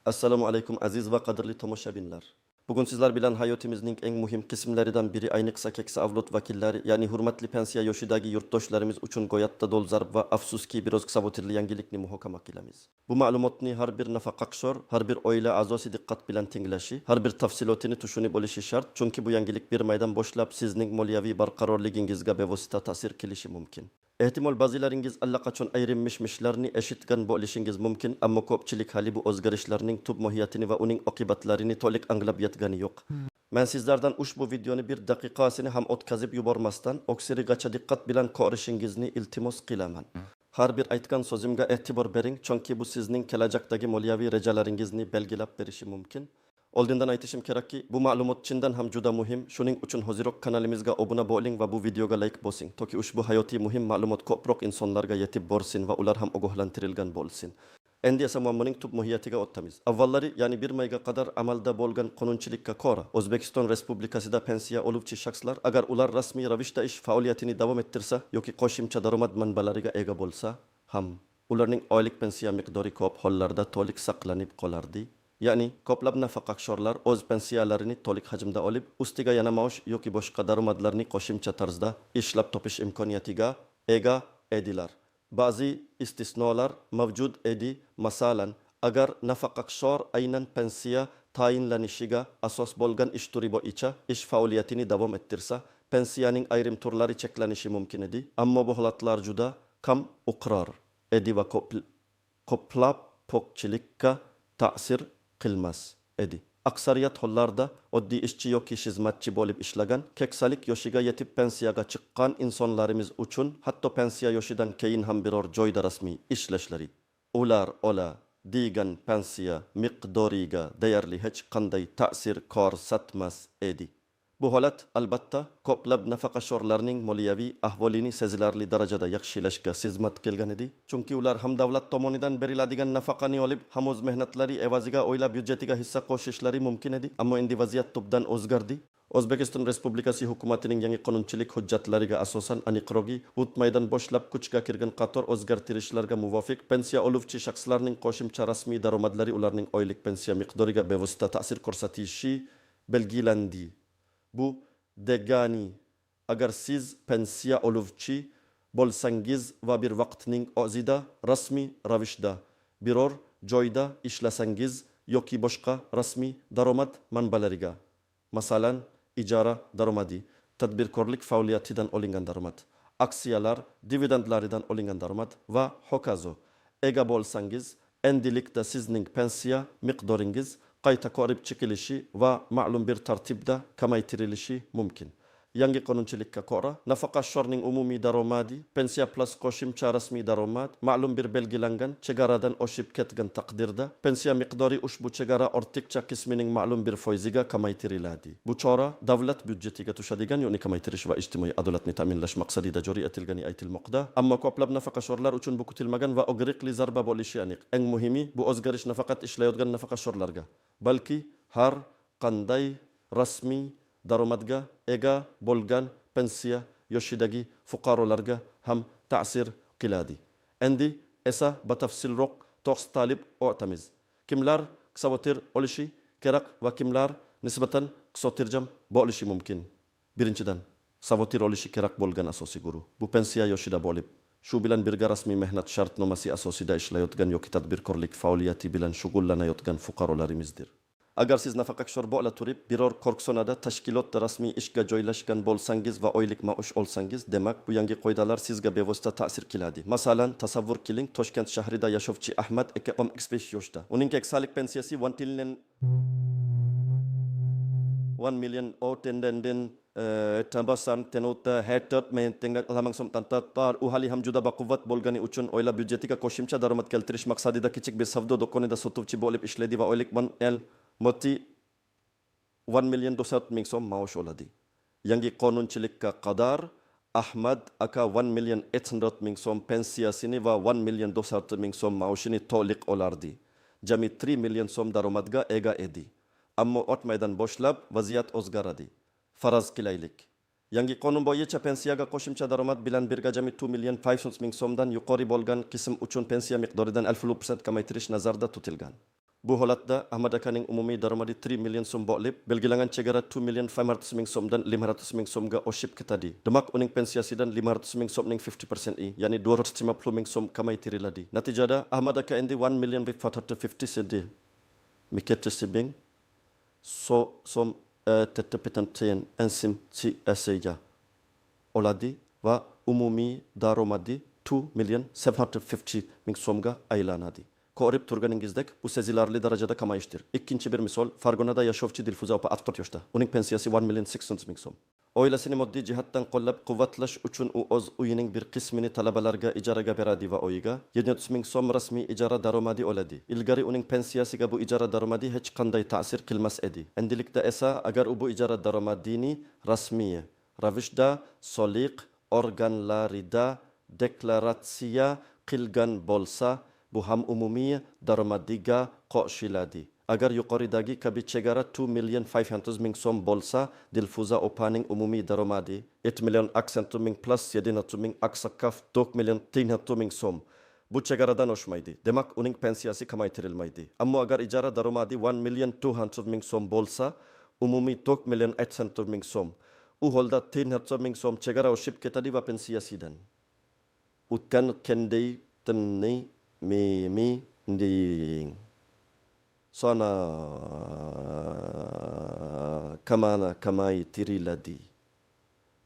Assalomu alaykum aziz va qadrli tomoshabinlar. Bugun sizlar bilan hayotimizning eng muhim qismlaridan biri, ayniqsa keksa avlod vakillari, ya'ni hurmatli pensiya yoshidagi yurtdoshlarimiz uchun go'yatda dolzarb va afsuski biroz sabotirli yangilikni muhokama qilamiz. Bu ma'lumotni har bir nafaqaqshor, har bir oila a'zosi diqqat bilan tinglashi, har bir tafsilotini tushunib olishi shart, chunki bu yangilik bir maydan boshlab sizning moliyaviy barqarorligingizga bevosita ta'sir qilishi mumkin. Ehtimol ba'zilaringiz allaqachon ayrim mish-mishlarni eshitgan bo'lishingiz mumkin, ammo ko'pchilik hali bu o'zgarishlarning tub mohiyatini va uning oqibatlarini to'liq anglab yetgani yo'q. Men sizlardan ushbu videoni bir daqiqasini ham o'tkazib yubormasdan, oksirigacha diqqat bilan ko'rishingizni iltimos qilaman. Har bir aytgan so'zimga e'tibor bering, chunki bu sizning kelajakdagi moliyaviy rejalaringizni belgilab berishi mumkin. Oldindan aytishim kerakki, bu ma'lumot chindan ham juda muhim. Shuning uchun hoziroq kanalimizga obuna bo'ling va bu videoga like bosing, toki ushbu hayotiy muhim ma'lumot ko'proq insonlarga yetib borsin va ular ham ogohlantirilgan bo'lsin. Endi esa muammoning tub mohiyatiga o'tamiz. Avvallari, ya'ni bir mayga qadar amalda bo'lgan qonunchilikka ko'ra, O'zbekiston Respublikasida pensiya oluvchi shaxslar agar ular rasmiy ravishda ish faoliyatini davom ettirsa yoki qo'shimcha daromad manbalariga ega bo'lsa ham ularning oylik pensiya miqdori ko'p hollarda to'liq saqlanib qolardi. Ya'ni ko'plab nafaqaqshorlar o'z pensiyalarini to'liq hajmda olib, ustiga yana maosh yoki boshqa daromadlarni qo'shimcha tarzda ishlab topish imkoniyatiga ega edilar. Ba'zi istisnolar mavjud edi. Masalan, agar nafaqaqshor aynan pensiya tayinlanishiga asos bo'lgan ish turi bo'yicha ish faoliyatini davom ettirsa, pensiyaning ayrim turlari cheklanishi mumkin edi. Ammo bu holatlar juda kam iqror edi va ko'plab po'kchilikka ta'sir qilmas edi. Aksariyat hollarda oddiy ishchi yoki xizmatchi bo'lib ishlagan, keksalik yoshiga yetib pensiyaga chiqqan insonlarimiz uchun hatto pensiya yoshidan keyin ham biror joyda rasmiy ishlashlari, ular ola degan pensiya miqdoriga deyarli hech qanday ta'sir ko'rsatmas edi. Bu holat albatta ko'plab nafaqashorlarning moliyaviy ahvolini sezilarli darajada yaxshilashga xizmat qilgan edi. Chunki ular ham davlat tomonidan beriladigan nafaqani olib, ham o'z mehnatlari evaziga oila byudjetiga hissa qo'shishlari mumkin edi. Ammo endi vaziyat tubdan o'zgardi. O'zbekiston Respublikasi hukumatining yangi qonunchilik hujjatlariga asosan aniqrogi, o'tmaydan boshlab kuchga kirgan qator o'zgartirishlarga muvofiq pensiya oluvchi shaxslarning qo'shimcha rasmiy daromadlari ularning oylik pensiya miqdoriga bevosita ta'sir ko'rsatishi belgilandi. Bu degani, agar siz pensiya oluvchi bo'lsangiz va bir vaqtning o'zida rasmiy ravishda biror joyda ishlasangiz yoki boshqa rasmiy daromad manbalariga, masalan, ijara daromadi, tadbirkorlik faoliyatidan olingan daromad, aksiyalar dividendlaridan olingan daromad va hokazo ega bo'lsangiz, endilikda sizning pensiya miqdoringiz qayta ko'rib chiqilishi va ma'lum bir tartibda kamaytirilishi mumkin. Yangi qonunchilikka ko'ra, nafaqashorning umumiy daromadi, pensiya plus qo'shimcha rasmiy daromad ma'lum bir belgilangan chegaradan oshib ketgan taqdirda, pensiya miqdori ushbu chegara ortiqcha qismining ma'lum bir foiziga kamaytiriladi. Bu chora davlat byudjetiga tushadigan, ya'ni kamaytirish va ijtimoiy adolatni ta'minlash maqsadida joriy etilgani aytilmoqda. Ammo ko'plab nafaqashorlar uchun bu kutilmagan va og'riqli zarba bo'lishi aniq. Eng muhimi, bu o'zgarish nafaqat ishlayotgan nafaqashorlarga, balki har qanday rasmiy daromadga ega bo'lgan pensiya yoshidagi fuqarolarga ham ta'sir qiladi. Endi esa batafsilroq to'xtalib o'tamiz. Kimlar savotir olishi kerak va kimlar nisbatan xotirjam bo'lishi mumkin? Birinchidan, savotir olishi kerak bo'lgan asosiy guruh. Bu pensiya yoshida bo'lib, shu bilan birga rasmiy mehnat shartnomasi asosida ishlayotgan yoki tadbirkorlik faoliyati bilan shug'ullanayotgan fuqarolarimizdir. Agar siz nafaqaqshor bo'la turib biror korxonada tashkilotda rasmiy ishga joylashgan bo'lsangiz va oylik maosh olsangiz, demak bu yangi qoidalar sizga bevosita ta'sir qiladi. Masalan, tasavvur qiling, Toshkent shahrida yashovchi Ahmad aka 15 yoshda. Uning keksalik pensiyasi 1 million o'tenden tambasan tenota hatot men tenga langsung tantar u hali ham juda baquvvat bo'lgani uchun oila byudjetiga qo'shimcha daromad keltirish maqsadida kichik bir savdo do'konida sotuvchi bo'lib ishlaydi va oylik moti 1,2 million so'm maosh oladi. Yangi qonunchilikka qadar Ahmad aka 1,8 million so'm pensiyasini va 1,2 million so'm maoshini to'liq olardi. Jami 3 million so'm daromadga ega edi. Ammo o'tmaydan boshlab vaziyat o'zgaradi. Faraz qilaylik. Yangi qonun bo'yicha pensiyaga qo'shimcha daromad bilan birga jami 2,5 million so'mdan yuqori bo'lgan qism uchun pensiya miqdoridan 50% kamaytirish nazarda tutilgan. Bu holatda Ahmad Akaning umumiy daromadi 3 million so'm bo'lib, belgilangan chegara 2 million 500 ming so'mdan 500 ming so'mga oshib ketadi. Demak, uning pensiyasidan 500 ming so'mning 50% ya'ni 250 ming so'm kamaytiriladi. Natijada Ahmad Aka endi 1 million 450 cedi. Miketisi bing so'm tetepetantayan ensim si eseja oladi va umumiy daromadi 2 million 750 ming so'mga aylanadi. Ko'rib turganingizdek, bu sezilarli darajada kamayishdir. İkinci bir misol, Farg'onada yashovchi Dilfuza opa 64 yoshda. Uning pensiyasi 1 million 600 ming so'm. Oilasini moddiy jihatdan qo'llab-quvvatlash uchun u o'z uyining bir qismini talabalarga ijaraga beradi va oyiga 700 ming so'm rasmiy ijara daromadi oladi. Ilgari uning pensiyasiga bu ijara daromadi hech qanday ta'sir qilmas edi. Endilikda esa agar u bu ijara daromadini rasmiy ravishda soliq organlarida deklaratsiya qilgan bo'lsa, bu ham umumiy daromadiga qo'shiladi. Agar yuqoridagi kabi chegara 2 million 500 ming so'm bo'lsa, Dilfuza opaning umumiy daromadi 8 million 800 ming plus 700 ming aksakaf 4 million 300 ming so'm. Bu chegaradan oshmaydi. Demak, uning pensiyasi kamaytirilmaydi. Ammo agar ijara daromadi 1 million 200 ming so'm bo'lsa, umumiy 4 million 800 ming so'm. U holda 300 ming so'm chegara oshib ketadi va pensiyasidan o'tgan kenday tinni mimi ding sana kamana kamaytiriladi.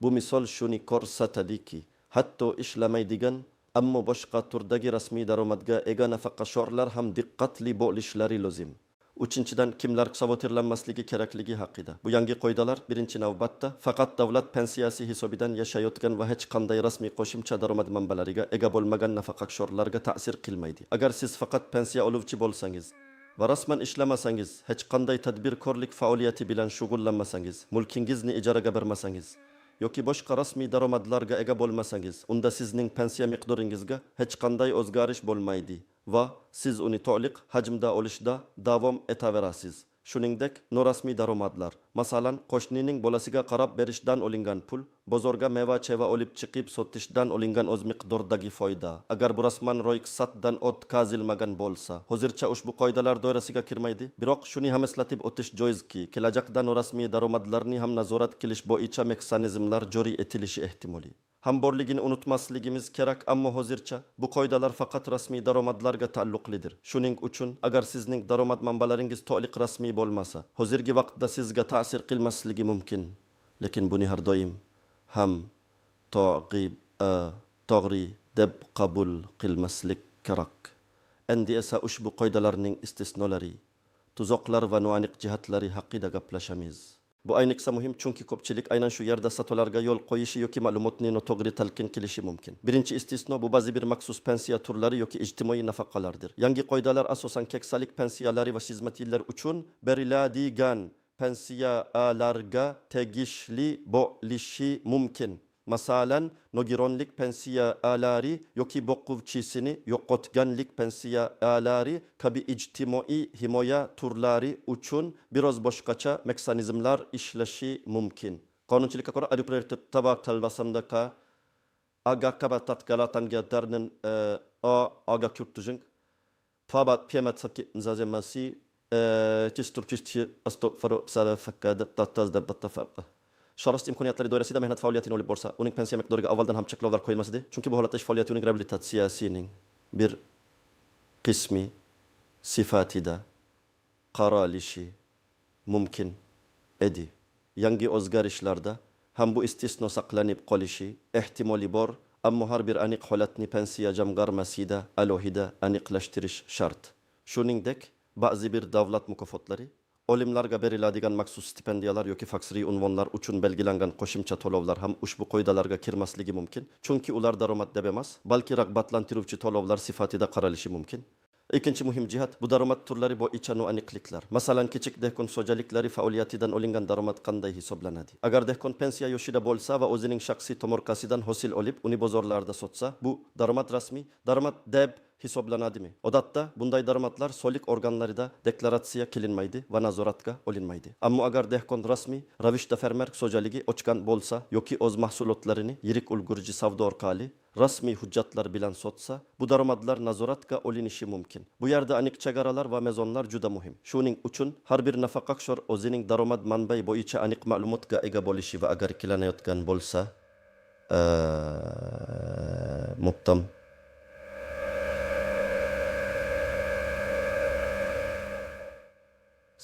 Bu misol shuni ko'rsatadiki, hatto ishlamaydigan ammo boshqa turdagi rasmiy daromadga ega nafaqaxo'rlar ham diqqatli bo'lishlari lozim. Uchinchidan, kimlar savotirlanmasligi kerakligi haqida. Bu yangi qoidalar birinchi navbatda faqat davlat pensiyasi hisobidan yashayotgan va hech qanday rasmiy qo'shimcha daromad manbalariga ega bo'lmagan nafaqaxo'rlarga ta'sir qilmaydi. Agar siz faqat pensiya oluvchi bo'lsangiz va rasman ishlamasangiz, hech qanday tadbirkorlik faoliyati bilan shug'ullanmasangiz, mulkingizni ijaraga bermasangiz yoki boshqa rasmiy daromadlarga ega bo'lmasangiz, unda sizning pensiya miqdoringizga hech qanday o'zgarish bo'lmaydi va siz uni to'liq hajmda olishda davom etaverasiz. Shuningdek, norasmiy daromadlar, masalan, qo'shnining bolasiga qarab berishdan olingan pul, bozorga meva-cheva olib chiqib sotishdan olingan o'z miqdordagi foyda, agar bu rasman ro'yxatdan o'tkazilmagan bo'lsa, hozircha ushbu qoidalar doirasiga kirmaydi. Biroq shuni ham eslatib o'tish joizki, kelajakda norasmiy daromadlarni ham nazorat qilish bo'yicha mexanizmlar joriy etilishi ehtimoliy. Ham borligini unutmasligimiz kerak, ammo hozircha bu qoidalar faqat rasmiy daromadlarga taalluqlidir. Shuning uchun agar sizning daromad manbalaringiz to'liq rasmiy bo'lmasa, hozirgi vaqtda sizga ta'sir qilmasligi mumkin. Lekin buni har doim ham to'g'ri deb qabul qilmaslik kerak. Endi esa ushbu qoidalarning istisnolari, tuzoqlar va noaniq jihatlari haqida gaplashamiz. Bu ayniqsa muhim, chunki ko'pchilik aynan shu yerda satolarga yo'l qo'yishi yoki ma'lumotni noto'g'ri talqin qilishi mumkin. Birinchi istisno bu ba'zi bir maxsus pensiya turlari yoki ijtimoiy nafaqalardir. Yangi qoidalar asosan keksalik pensiyalari va xizmat yillari uchun beriladigan pensiyalarga tegishli bo'lishi mumkin. Masalan, nogironlik pensiyalari yoki boquvchisini yo'qotganlik pensiyalari kabi ijtimoiy himoya turlari uchun biroz boshqacha mexanizmlar ishlashi mumkin. Qonunchilikka ko'ra adipulator tabaq talbasandaka aga kabatat galatanga darnin aga kurtujing fabat piemat sakki nzazemasi tisturchisti astofaro sala fakada tatazda battafaqa. Sharost imkoniyatlari doirasida mehnat faoliyatini olib borsa, uning pensiya miqdoriga avvaldan ham cheklovlar qo'yilmasdi. Chunki bu holatda ish faoliyati uning reabilitatsiyasining bir qismi sifatida qaralishi mumkin edi. Yangi o'zgarishlarda ham bu istisno saqlanib qolishi ehtimoli bor, ammo har bir aniq holatni pensiya jamg'armasida alohida aniqlashtirish shart. Shuningdek, ba'zi bir davlat mukofotlari, olimlarga beriladigan maxsus stipendiyalar yoki faksriy unvonlar uchun belgilangan qo'shimcha to'lovlar ham ushbu qoidalarga kirmasligi mumkin. Chunki ular daromad deb emas, balki rag'batlantiruvchi to'lovlar sifatida qaralishi mumkin. Ikkinchi muhim jihat bu daromad turlari bo'yicha noaniqliklar. Masalan, kichik dehqon xo'jaliklari faoliyatidan olingan daromad qanday hisoblanadi? Agar dehqon pensiya yoshida bo'lsa va o'zining shaxsiy tomorqasidan hosil olib, uni bozorlarda sotsa, bu daromad rasmiy daromad deb hisoblanadimi? Odatda bunday daromadlar solik organlarida deklaratsiya qilinmaydi va nazoratga olinmaydi. Ammo agar dehqon rasmiy ravishda fermer xo'jaligi ochgan bo'lsa yoki o'z mahsulotlarini yirik ulgurji savdo orqali rasmiy hujjatlar bilan sotsa, bu daromadlar nazoratga olinishi mumkin. Bu yerda aniq chegaralar va mezonlar juda muhim. Shuning uchun har bir nafaqaxo'r o'zining daromad manbai bo'yicha aniq ma'lumotga ega bo'lishi va agar ikkilanayotgan bo'lsa, mubtam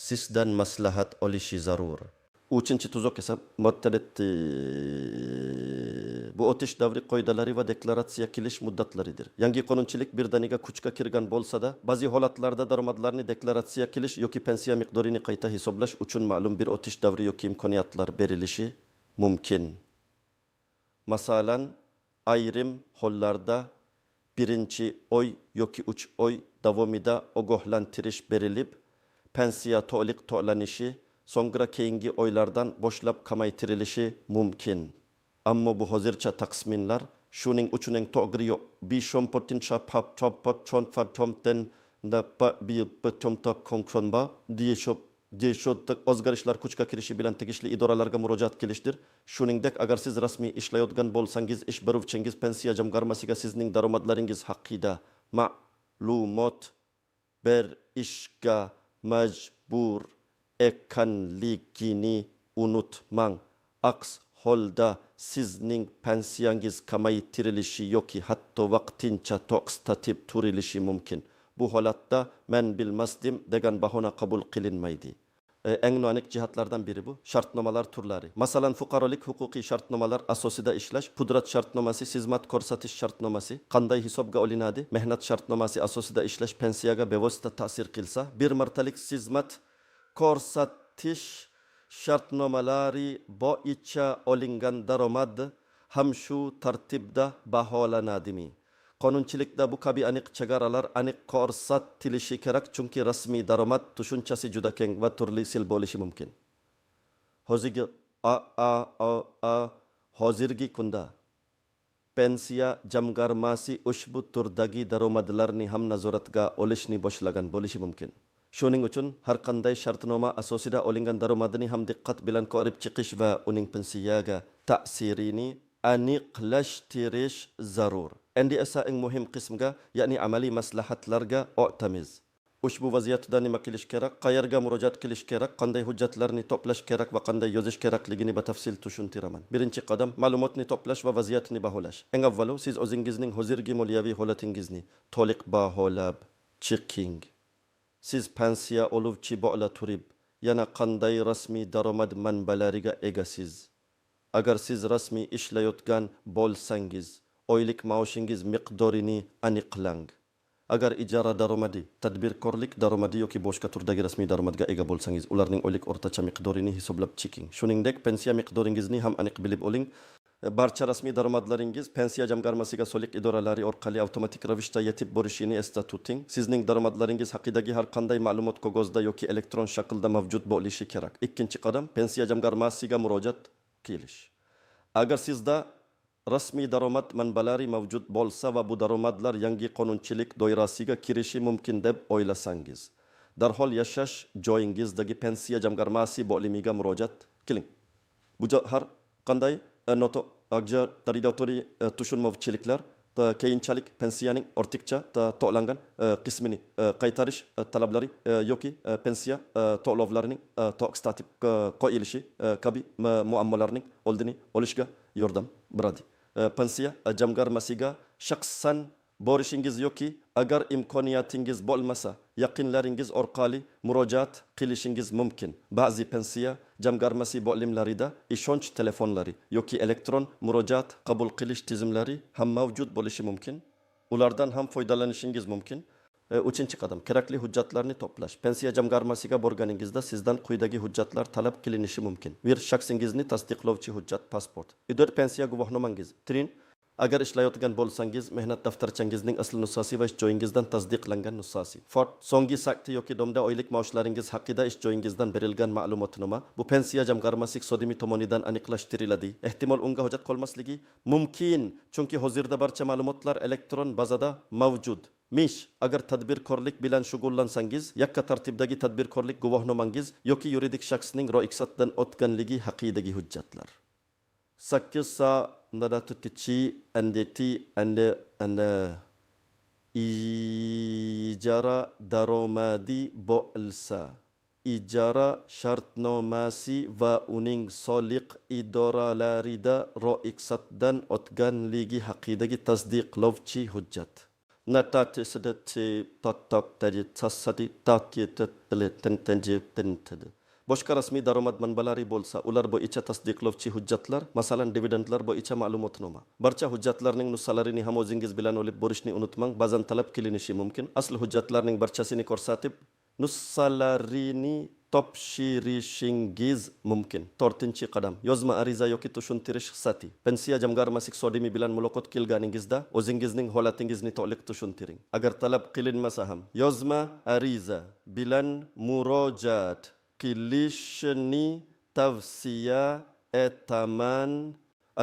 sizdan maslahat olishi zarur. Uchinchi tuzuk esa moddalatdi. Bu o'tish davri qoidalari va deklaratsiya qilish muddatlaridir. Yangi qonunchilik birdaniga kuchga kirgan bo'lsa-da, ba'zi holatlarda daromadlarni deklaratsiya qilish yoki pensiya miqdorini qayta hisoblash uchun ma'lum bir o'tish davri yoki imkoniyatlar berilishi mumkin. Masalan, ayrim hollarda birinchi oy yoki 3 oy davomida ogohlantirish berilib, pensiya to'liq to'lanishi so'ngra keyingi oylardan boshlab kamaytirilishi mumkin. Ammo bu hozircha taqsimlar, shuning uchun eng to'g'ri yo'q. 5.4 paptomten da bir patomta konkonba deyishotda o'zgarishlar kuchga kirishi bilan tegishli idoralarga murojaat qilishdir. Shuningdek, agar siz rasmiy ishlayotgan bo'lsangiz, ish beruvchingiz pensiya jamg'armasiga sizning daromadlaringiz haqida ma'lumot berishga majbur ekanligini unutmang. Aks holda sizning pensiyangiz kamaytirilishi yoki hatto vaqtincha to'xtatib turilishi mumkin. Bu holatda men bilmasdim degan bahona qabul qilinmaydi. Eng aniq jihatlardan biri bu shartnomalar turlari. Masalan, fuqarolik huquqiy shartnomalar asosida ishlash, pudrat shartnomasi, xizmat ko'rsatish shartnomasi qanday hisobga olinadi? Mehnat shartnomasi asosida ishlash pensiyaga bevosita ta'sir qilsa, bir martalik xizmat ko'rsatish shartnomalari bo'yicha olingan daromad ham shu tartibda baholanadimi? Qonunchilikda bu kabi aniq chegaralar aniq ko'rsatilishi kerak, chunki rasmiy daromad tushunchasi juda keng va turli sil bo'lishi mumkin. Hozirgi kunda pensiya jamg'armasi ushbu turdagi daromadlarni ham nazoratga olishni boshlagan bo'lishi mumkin. Shuning uchun har qanday shartnoma asosida olingan daromadini ham diqqat bilan ko'rib chiqish va uning pensiyaga ta'sirini aniqlashtirish zarur. Endi esa eng muhim qismga, ya'ni amaliy maslahatlarga o'tamiz. Ushbu vaziyatda nima qilish kerak, qayerga murojaat qilish kerak, qanday hujjatlarni to'plash kerak va qanday yozish kerakligini batafsil tushuntiraman. Birinchi qadam ma'lumotni to'plash va vaziyatni baholash. Eng avvalo siz o'zingizning hozirgi moliyaviy holatingizni to'liq baholab chiqing. Siz pensiya oluvchi bo'la turib, yana qanday rasmiy daromad manbalariga egasiz? Agar siz rasmiy ishlayotgan bo'lsangiz, oylik maoshingiz miqdorini aniqlang. Agar ijara daromadi, tadbirkorlik daromadi yoki boshqa turdagi rasmiy daromadga ega bo'lsangiz, ularning oylik o'rtacha miqdorini hisoblab chiqing. Shuningdek, pensiya miqdoringizni ham aniq bilib oling. Barcha rasmiy daromadlaringiz pensiya jamg'armasiga soliq idoralari orqali avtomatik ravishda yetib borishini esda tuting. Sizning daromadlaringiz haqidagi har qanday ma'lumot qog'ozda yoki elektron shaklda mavjud bo'lishi kerak. Ikkinchi qadam pensiya jamg'armasiga murojaat qilish. Agar sizda rasmiy daromad manbalari mavjud bo'lsa va bu daromadlar yangi qonunchilik doirasiga kirishi mumkin deb o'ylasangiz, darhol yashash joyingizdagi pensiya jamg'armasi bo'limiga murojaat qiling. Bu har qanday taridatoriy tushunmovchiliklar keyinchalik pensiyaning ortiqcha to'langan qismini qaytarish talablari yoki pensiya to'lovlarining to'xtatib qo'yilishi kabi muammolarning oldini olishga yordam beradi. Pensiya jamg'armasiga shaxsan borishingiz yoki agar imkoniyatingiz bo'lmasa, yaqinlaringiz orqali murojaat qilishingiz mumkin. Ba'zi pensiya jamg'armasi bo'limlarida ishonch telefonlari yoki elektron murojaat qabul qilish tizimlari ham mavjud bo'lishi mumkin. Ulardan ham foydalanishingiz mumkin. Uchinchi qadam kerakli hujjatlarni to'plash. Pensiya jamg'armasiga borganingizda sizdan quyidagi hujjatlar talab qilinishi mumkin. Bir shaxsingizni tasdiqlovchi hujjat, pasport. 4 pensiya guvohnomangiz. 3 Agar ishlayotgan bo'lsangiz, mehnat daftarchangizning asl nusxasi va ish joyingizdan tasdiqlangan nusxasi. Fort so'nggi sakti yoki domda oylik maoshlaringiz haqida ish joyingizdan berilgan ma'lumotnoma bu pensiya jamg'armasi iqtisodiy tomonidan aniqlashtiriladi. Ehtimol unga hojat qolmasligi mumkin, chunki hozirda barcha ma'lumotlar elektron bazada mavjud. Agar tadbirkorlik bilan shug'ullansangiz, yakka tartibdagi tadbirkorlik guvohnomangiz yoki yuridik shaxsning ro'yxatdan o'tganligi haqidagi hujjatlar. 8 sa nadatutichi andeti anda ijara daromadi bo'lsa, ijara shartnomasi va uning soliq idoralarida ro'yxatdan o'tganligi haqidagi tasdiqlovchi hujjat. Boshqa rasmiy daromad manbalari bo'lsa, ular bo'yicha tasdiqlovchi hujjatlar, masalan dividendlar bo'yicha ma'lumotnoma. Barcha hujjatlarning nusxalarini ham o'zingiz bilan olib borishni unutmang, ba'zan talab qilinishi mumkin. Asl hujjatlarning barchasini ko'rsatib, nusxalarini topshirishingiz mumkin. 4-qadam. Yozma ariza yoki tushuntirish hissati. Pensiya jamg'armasi iqtisodiy bilan muloqot qilganingizda o'zingizning holatingizni to'liq tushuntiring. Agar talab qilinmasa ham, yozma ariza bilan murojaat qilishni tavsiya etaman.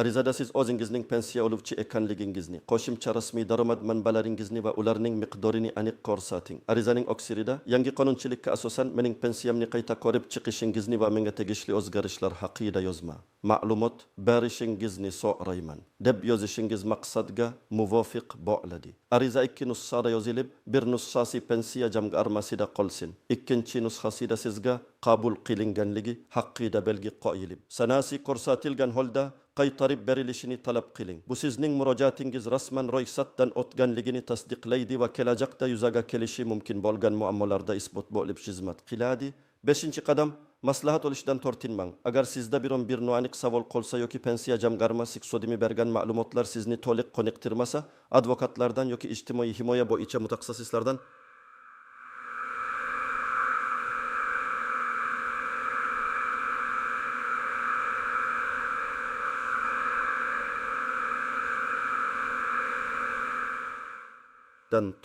Arizada siz o'zingizning pensiya oluvchi ekanligingizni, qo'shimcha rasmiy daromad manbalaringizni va ularning miqdorini aniq ko'rsating. Arizaning oksirida yangi qonunchilikka asosan mening pensiyamni qayta ko'rib chiqishingizni va menga tegishli o'zgarishlar haqida yozma. Ma'lumot berishingizni so'rayman deb yozishingiz maqsadga muvofiq bo'ladi. Ariza 2 nusxada yozilib, bir nusxasi pensiya jamg'armasida qolsin. Ikkinchi nusxasida sizga qabul qilinganligi haqida belgi qo'yilib, sanasi ko'rsatilgan holda qaytarib berilishini talab qiling. Bu sizning murojaatingiz rasman ro'yxatdan o'tganligini tasdiqlaydi va kelajakda yuzaga kelishi mumkin bo'lgan muammolarda isbot bo'lib xizmat qiladi. 5-qadam. Maslahat olishdan tortinmang. Agar sizda biron bir noaniq savol qolsa yoki pensiya jamg'armasi iqtisodiy bergan ma'lumotlar sizni to'liq qoniqtirmasa, advokatlardan yoki ijtimoiy himoya bo'yicha mutaxassislardan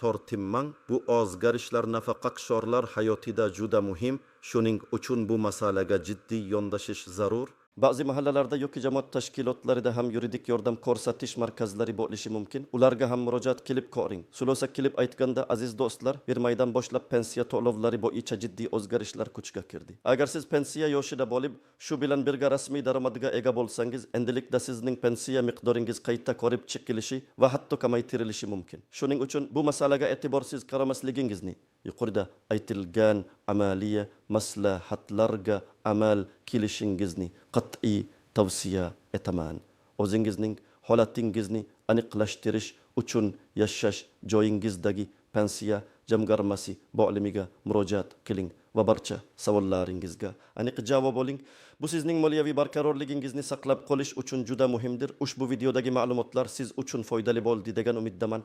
tortinmang. Bu o'zgarishlar nafaqaxo'rlar hayotida juda muhim. Shuning uchun bu masalaga jiddiy yondashish zarur. Ba'zi mahallalarda yoki jamoat tashkilotlarida ham yuridik yordam ko'rsatish markazlari bo'lishi mumkin. Ularga ham murojaat qilib ko'ring. Xulosa qilib aytganda, aziz do'stlar, bir maydan boshlab pensiya to'lovlari bo'yicha jiddiy o'zgarishlar kuchga kirdi. Agar siz pensiya yoshida bo'lib, shu bilan birga rasmiy daromadga ega bo'lsangiz, endilikda sizning pensiya miqdoringiz qayta ko'rib chiqilishi va hatto kamaytirilishi mumkin. Shuning uchun bu masalaga e'tiborsiz qaramasligingizni, yuqorida aytilgan amaliya maslahatlarga amal qilishingizni qat'iy tavsiya etaman. O'zingizning holatingizni aniqlashtirish uchun yashash joyingizdagi pensiya jamg'armasi bo'limiga murojaat qiling va barcha savollaringizga aniq javob oling. Bu sizning moliyaviy barqarorligingizni saqlab qolish uchun juda muhimdir. Ushbu videodagi ma'lumotlar siz uchun foydali bo'ldi degan umiddaman.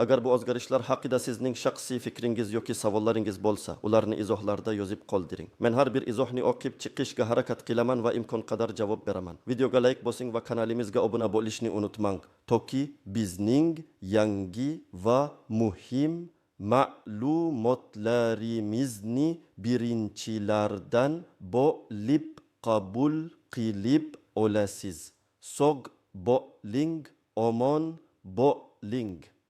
Agar bu o'zgarishlar haqida sizning shaxsiy fikringiz yoki savollaringiz bo'lsa, ularni izohlarda yozib qoldiring. Men har bir izohni o'qib chiqishga harakat qilaman va imkon qadar javob beraman. Videoga like bosing va kanalimizga obuna bo'lishni unutmang. Toki bizning yangi va muhim ma'lumotlarimizni birinchilardan bo'lib qabul qilib olasiz. Sog' bo'ling, omon bo'ling.